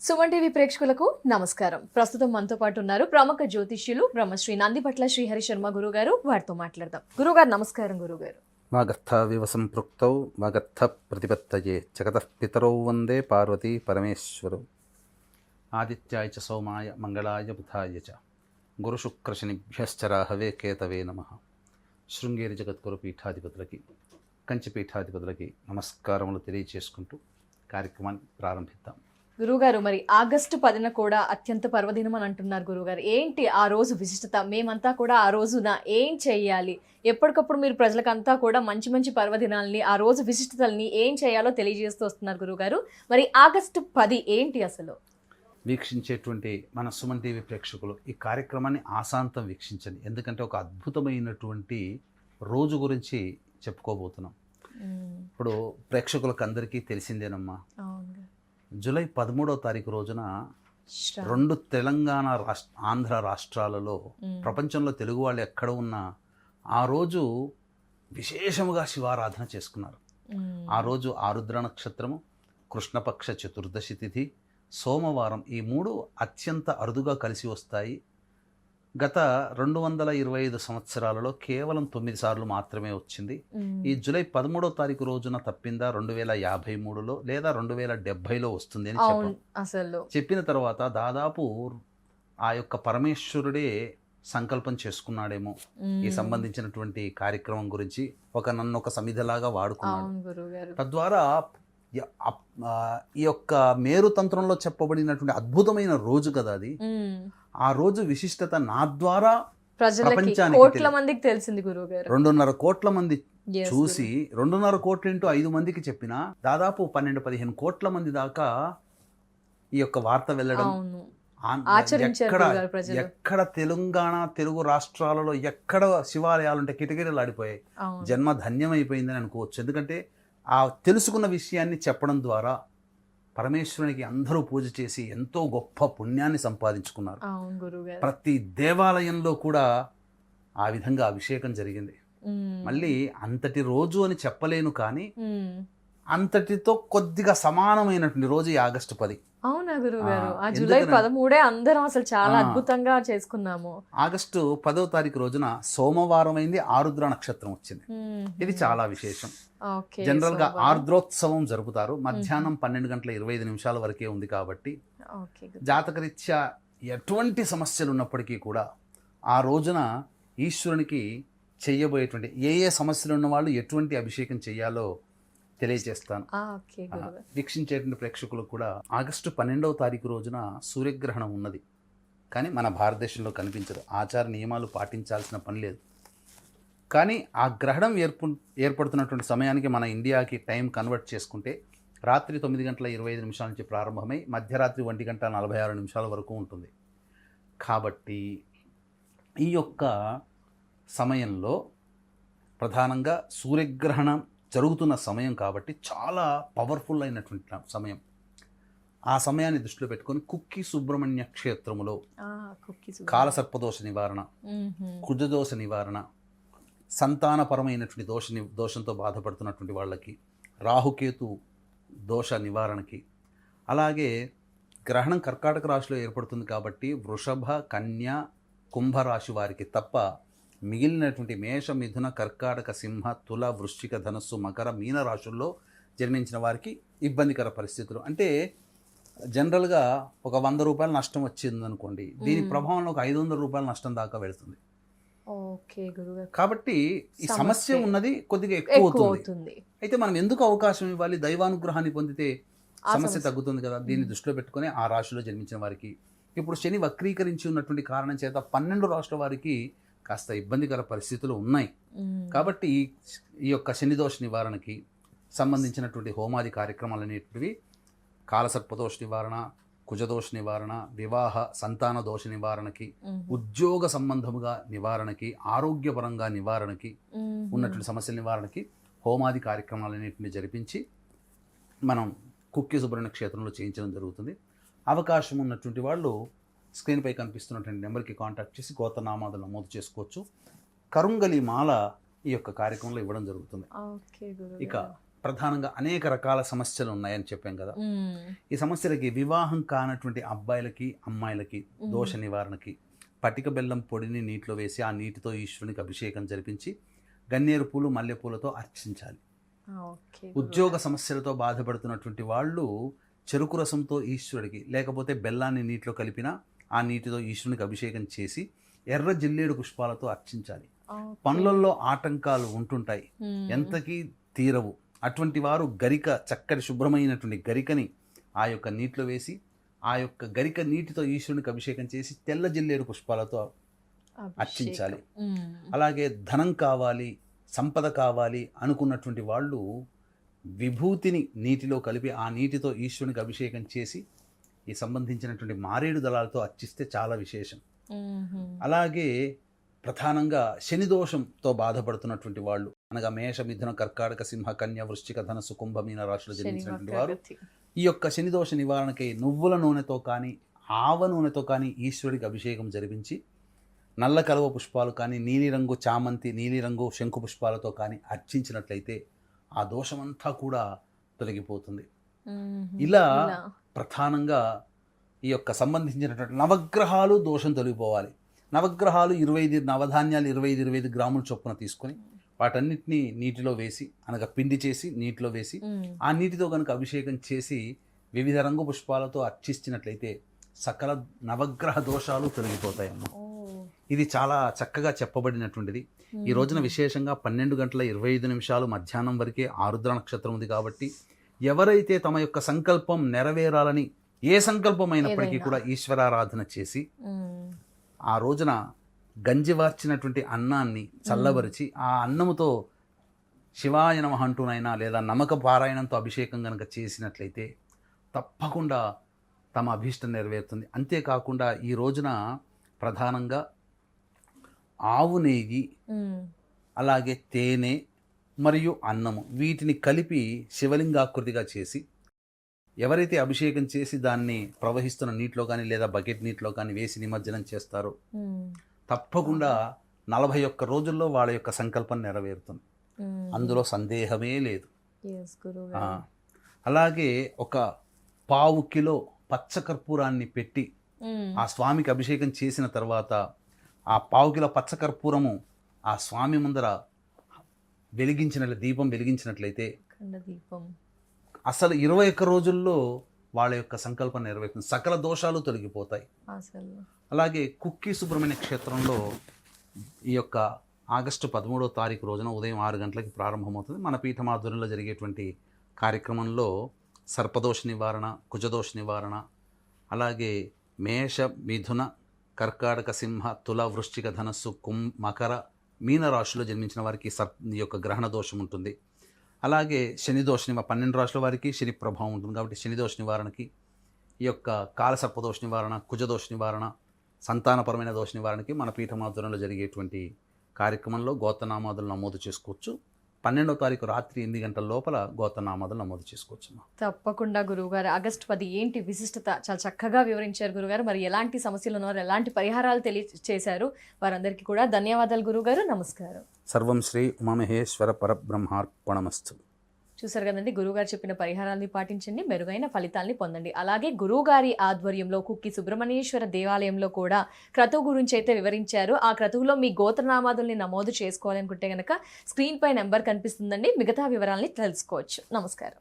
Suman TV ప్రేక్షకులకు నమస్కారం. ప్రస్తుతం మనతో పాటు ఉన్నారు ప్రముఖ జ్యోతిష్యులు బ్రహ్మశ్రీ నందిపట్ల శ్రీహరి శర్మ గురువు గారు. వారితో మాట్లాడదాం. గురుగారు నమస్కారం. గురుగారు వాగర్థావివ సంపృక్తౌ వాగర్థ ప్రతిపత్తయే జగతః పితరౌ వందే పార్వతీ పరమేశ్వరౌ. ఆదిత్యాయ చ సోమాయ మంగళాయ బుధాయ చ గురుశుక్రశనిభ్యశ్చ రాహవే కేతవే నమః. శృంగేరి జగద్గురు పీఠాధిపతులకి కంచి పీఠాధిపతులకి నమస్కారములు తెలియచేసుకుంటూ కార్యక్రమాన్ని ప్రారంభిద్దాం. గురుగారు, మరి ఆగస్టు 10న కూడా అత్యంత పర్వదినం అని అంటున్నారు గురుగారు. ఏంటి ఆ రోజు విశిష్టత? మేమంతా కూడా ఆ రోజున ఏం చేయాలి? ఎప్పటికప్పుడు మీరు ప్రజలకంతా కూడా మంచి మంచి పర్వదినాల్ని, ఆ రోజు విశిష్టతల్ని ఏం చేయాలో తెలియజేస్తూ వస్తున్నారు గురుగారు. మరి ఆగస్టు 10 ఏంటి అసలు? వీక్షించేటువంటి మన సుమన్ టీవీ ప్రేక్షకులు ఈ కార్యక్రమాన్ని ఆశాంతం వీక్షించండి. ఎందుకంటే ఒక అద్భుతమైనటువంటి రోజు గురించి చెప్పుకోబోతున్నాం. ఇప్పుడు ప్రేక్షకులకు అందరికీ తెలిసిందేనమ్మా, జూలై 13వ తారీఖు రోజున రెండు తెలంగాణ ఆంధ్ర రాష్ట్రాలలో ప్రపంచంలో తెలుగు వాళ్ళు ఎక్కడ ఉన్నా ఆ రోజు విశేషముగా శివారాధన చేసుకున్నారు. ఆ రోజు ఆరుద్ర నక్షత్రము, కృష్ణపక్ష చతుర్దశి తిథి, సోమవారం, ఈ మూడు అత్యంత అరుదుగా కలిసి వస్తాయి. గత 225 సంవత్సరాలలో కేవలం 9 సార్లు మాత్రమే వచ్చింది. ఈ జూలై 13వ తారీఖు రోజున తప్పిందా 2053లో లేదా 2070లో వస్తుంది అని చెప్పిన తర్వాత దాదాపు ఆ యొక్క పరమేశ్వరుడే సంకల్పం చేసుకున్నాడేమో ఈ సంబంధించినటువంటి కార్యక్రమం గురించి. నన్ను ఒక సమిధలాగా వాడుకున్నాడు. తద్వారా ఈ యొక్క మేరుతంత్రంలో చెప్పబడినటువంటి అద్భుతమైన రోజు కదా అది. ఆ రోజు విశిష్టత నా ద్వారా ప్రపంచానికి తెలిసింది గురువుగారు. 2.5 కోట్ల మంది చూసి 2.5 కోట్ల ఇంటూ 5 మందికి చెప్పిన దాదాపు 12-15 కోట్ల మంది దాకా ఈ యొక్క వార్త వెళ్ళడం. ఎక్కడ తెలంగాణ తెలుగు రాష్ట్రాలలో ఎక్కడ శివాలయాలు ఉంటే కిటకిటలు ఆడిపోయాయి. జన్మ ధన్యమైపోయిందని అనుకోవచ్చు. ఎందుకంటే ఆ తెలుసుకున్న విషయాన్ని చెప్పడం ద్వారా పరమేశ్వరునికి అందరూ పూజ చేసి ఎంతో గొప్ప పుణ్యాన్ని సంపాదించుకున్నారు. ప్రతి దేవాలయంలో కూడా ఆ విధంగా అభిషేకం జరిగింది. మళ్ళీ అంతటి రోజు అని చెప్పలేను, కానీ అంతటితో కొద్దిగా సమానమైనటువంటి రోజు ఈ ఆగస్టు 10. అవునా గురుగారు? ఆ జూలై 13 అందరం అసలు చాలా అద్భుతంగా చేసుకున్నాము. ఆగస్టు 10వ తారీఖు రోజున సోమవారం అయింది, ఆరుద్ర నక్షత్రం వచ్చింది. ఇది చాలా విశేషం. జనరల్ గా ఆర్ద్రోత్సవం జరుపుతారు. మధ్యాహ్నం 12:25 వరకే ఉంది కాబట్టి జాతకరీత్యా ఎటువంటి సమస్యలు ఉన్నప్పటికీ కూడా ఆ రోజున ఈశ్వరునికి చెయ్యబోయేటువంటి ఏ సమస్యలు ఉన్న వాళ్ళు ఎటువంటి అభిషేకం చెయ్యాలో తెలియజేస్తాను. వీక్షించేటువంటి ప్రేక్షకులకు కూడా ఆగస్టు 12వ తారీఖు రోజున సూర్యగ్రహణం ఉన్నది, కానీ మన భారతదేశంలో కనిపించదు. ఆచార నియమాలు పాటించాల్సిన పని లేదు. కానీ ఆ గ్రహణం ఏర్పడుతున్నటువంటి సమయానికి మన ఇండియాకి టైం కన్వర్ట్ చేసుకుంటే రాత్రి 9:25 నుంచి ప్రారంభమై మధ్యరాత్రి 1:46 వరకు ఉంటుంది. కాబట్టి ఈ యొక్క సమయంలో ప్రధానంగా సూర్యగ్రహణం జరుగుతున్న సమయం కాబట్టి చాలా పవర్ఫుల్ అయినటువంటి సమయం. ఆ సమయాన్ని దృష్టిలో పెట్టుకొని కుక్కి సుబ్రహ్మణ్య క్షేత్రములో కాలసర్పదోష నివారణ, కుజదోష నివారణ, సంతానపరమైనటువంటి దోషంతో బాధపడుతున్నటువంటి వాళ్ళకి, రాహుకేతు దోష నివారణకి, అలాగే గ్రహణం కర్కాటక రాశిలో ఏర్పడుతుంది కాబట్టి వృషభ, కన్య, కుంభరాశి వారికి తప్ప మిగిలినటువంటి మేష, మిథున, కర్కాటక, సింహ, తుల, వృశ్చిక, ధనస్సు, మకర, మీన రాశుల్లో జన్మించిన వారికి ఇబ్బందికర పరిస్థితులు. అంటే జనరల్గా ఒక 100 రూపాయల నష్టం వచ్చిందనుకోండి, దీని ప్రభావంలో ఒక 500 రూపాయల నష్టం దాకా వెళుతుంది. కాబట్టి ఈ సమస్య ఉన్నది కొద్దిగా ఎక్కువ అవుతుంది. అయితే మనం ఎందుకు అవకాశం ఇవ్వాలి? దైవానుగ్రహాన్ని పొందితే సమస్య తగ్గుతుంది కదా. దీన్ని దృష్టిలో పెట్టుకుని ఆ రాశిలో జన్మించిన వారికి ఇప్పుడు శని వక్రీకరించి ఉన్నటువంటి కారణం చేత 12 రాష్ట్రాల వారికి కాస్త ఇబ్బందికర పరిస్థితులు ఉన్నాయి. కాబట్టి ఈ యొక్క శనిదోష నివారణకి సంబంధించినటువంటి హోమాది కార్యక్రమాలు అనేటివి కాలసర్పదోష నివారణ, కుజదోష నివారణ, వివాహ సంతాన దోష నివారణకి, ఉద్యోగ సంబంధముగా నివారణకి, ఆరోగ్యపరంగా నివారణకి, ఉన్నటువంటి సమస్యల నివారణకి హోమాది కార్యక్రమాలన్నింటినీ జరిపించి మనం కుక్కి సుబ్రహ్మణ్య క్షేత్రంలో చేయించడం జరుగుతుంది. అవకాశం ఉన్నటువంటి వాళ్ళు స్క్రీన్పై కనిపిస్తున్నటువంటి నెంబర్కి కాంటాక్ట్ చేసి గోత్రనామాలు నమోదు చేసుకోవచ్చు. కరుంగలి మాల ఈ యొక్క కార్యక్రమంలో ఇవ్వడం జరుగుతుంది. ఇక ప్రధానంగా అనేక రకాల సమస్యలు ఉన్నాయని చెప్పాం కదా. ఈ సమస్యలకి వివాహం కానటువంటి అబ్బాయిలకి అమ్మాయిలకి దోష నివారణకి పటిక బెల్లం పొడిని నీటిలో వేసి ఆ నీటితో ఈశ్వరునికి అభిషేకం జరిపించి గన్నేరు పూలు మల్లెపూలతో అర్చించాలి. ఉద్యోగ సమస్యలతో బాధపడుతున్నటువంటి వాళ్ళు చెరుకు రసంతో ఈశ్వరుడికి, లేకపోతే బెల్లాన్ని నీటిలో కలిపిన ఆ నీటితో ఈశ్వరునికి అభిషేకం చేసి ఎర్ర జిల్లేడు పుష్పాలతో అర్చించాలి. పనులలో ఆటంకాలు ఉంటుంటాయి, ఎంతకీ తీరవు. అటువంటి వారు గరిక, చక్కటి శుభ్రమైనటువంటి గరికని ఆ యొక్క నీటిలో వేసి ఆ యొక్క గరిక నీటితో ఈశ్వరునికి అభిషేకం చేసి తెల్ల జిల్లేడు పుష్పాలతో అర్చించాలి. అలాగే ధనం కావాలి, సంపద కావాలి అనుకున్నటువంటి వాళ్ళు విభూతిని నీటిలో కలిపి ఆ నీటితో ఈశ్వరునికి అభిషేకం చేసి ఈ సంబంధించినటువంటి మారేడు దళాలతో అర్చిస్తే చాలా విశేషం. అలాగే ప్రధానంగా శని దోషంతో బాధపడుతున్నటువంటి వాళ్ళు, అనగా మేష, మిథున, కర్కాటక, సింహ, కన్య, వృశ్చిక, ధనస్సు, కుంభ, మీన రాశులు జన్మించినటువంటి వారు ఈ యొక్క శని దోష నివారణకై నువ్వుల నూనెతో కానీ ఆవ నూనెతో కానీ ఈశ్వరుడికి అభిషేకం జరిపించి నల్ల కలువ పుష్పాలు కానీ నీలిరంగు చామంతి, నీలిరంగు శంకు పుష్పాలతో కానీ అర్చించినట్లయితే ఆ దోషమంతా కూడా తొలగిపోతుంది. ఇలా ప్రధానంగా ఈ యొక్క సంబంధించినటువంటి నవగ్రహాలు దోషం తొలగిపోవాలి. నవగ్రహాలు 25 నవధాన్యాలు 25 గ్రాముల చొప్పున తీసుకొని వాటన్నిటినీ నీటిలో వేసి, అనగా పిండి చేసి నీటిలో వేసి ఆ నీటితో కనుక అభిషేకం చేసి వివిధ రంగు పుష్పాలతో అర్చిస్తున్నట్లయితే సకల నవగ్రహ దోషాలు తొలగిపోతాయమ్మ. ఇది చాలా చక్కగా చెప్పబడినటువంటిది. ఈ రోజున విశేషంగా 12:25 మధ్యాహ్నం వరకే ఆరుద్ర నక్షత్రం ఉంది కాబట్టి ఎవరైతే తమ యొక్క సంకల్పం నెరవేరాలని, ఏ సంకల్పమైనప్పటికీ కూడా ఈశ్వరారాధన చేసి ఆ రోజున గంజివార్చినటువంటి అన్నాన్ని చల్లబరిచి ఆ అన్నముతో శివాయ నమః అంటూనైనా లేదా నమక పారాయణంతో అభిషేకం కనుక చేసినట్లయితే తప్పకుండా తమ అభీష్టం నెరవేరుతుంది. అంతేకాకుండా ఈ రోజున ప్రధానంగా ఆవు నెయ్యి, అలాగే తేనె మరియు అన్నము వీటిని కలిపి శివలింగాకృతిగా చేసి ఎవరైతే అభిషేకం చేసి దాన్ని ప్రవహిస్తున్న నీటిలో కానీ లేదా బకెట్ నీటిలో కానీ వేసి నిమజ్జనం చేస్తారో తప్పకుండా 41 రోజుల్లో వాళ్ళ యొక్క సంకల్పం నెరవేరుతుంది. అందులో సందేహమే లేదు. అలాగే ఒక పావు కిలో పచ్చకర్పూరాన్ని పెట్టి ఆ స్వామికి అభిషేకం చేసిన తర్వాత ఆ పావు కిలో పచ్చకర్పూరము ఆ స్వామి ముందర దీపం వెలిగించినట్లయితే అసలు 21 రోజుల్లో వాళ్ళ యొక్క సంకల్పం నెరవేరుతుంది. సకల దోషాలు తొలగిపోతాయి. అలాగే కుక్కి సుబ్రహ్మణ్య క్షేత్రంలో ఈ యొక్క ఆగస్టు 13వ తారీఖు రోజున ఉదయం 6 గంటలకి ప్రారంభమవుతుంది. మన పీఠమాధుర్యంలో జరిగేటువంటి కార్యక్రమంలో సర్పదోష నివారణ, కుజదోష నివారణ, అలాగే మేష, మిథున, కర్కాటక, సింహ, తుల, వృశ్చిక, ధనస్సు, మకర, మీన రాశిలో జన్మించిన వారికి ఈ యొక్క గ్రహణ దోషం ఉంటుంది. అలాగే శని దోష 12 రాశుల వారికి శని ప్రభావం ఉంటుంది కాబట్టి శని దోష నివారణకి, ఈ యొక్క కాలసర్పదోష నివారణ, కుజదోష నివారణ, సంతానపరమైన దోష నివారణకి మన పీఠమాధుర్యంలో జరిగేటువంటి కార్యక్రమంలో గోత్రనామాదులు నమోదు చేసుకోవచ్చు. 12వ తారీఖు రాత్రి 8 గంటల లోపల గోత్రనామాదులు నమోదు చేసుకోవచ్చు. తప్పకుండా గురువుగారు. ఆగస్టు 10 ఏంటి విశిష్టత చాలా చక్కగా వివరించారు గురుగారు. మరి ఎలాంటి సమస్యలు ఉన్నారు, ఎలాంటి పరిహారాలు తెలియచేశారు, వారందరికీ కూడా ధన్యవాదాలు గురుగారు. నమస్కారం. సర్వం శ్రీ ఉమామహేశ్వర పరబ్రహ్మార్పణమస్తు. చూసారు కదండి, గురువుగారు చెప్పిన పరిహారాన్ని పాటించండి, మెరుగైన ఫలితాల్ని పొందండి. అలాగే గురువుగారి ఆధ్వర్యంలో కుక్కి సుబ్రహ్మణ్యేశ్వర దేవాలయంలో కూడా క్రతువు గురించి అయితే వివరించారు. ఆ క్రతువులో మీ గోత్రనామాదుల్ని నమోదు చేసుకోవాలనుకుంటే కనుక స్క్రీన్ పై నెంబర్ కనిపిస్తుందండి, మిగతా వివరాలని తెలుసుకోవచ్చు. నమస్కారం.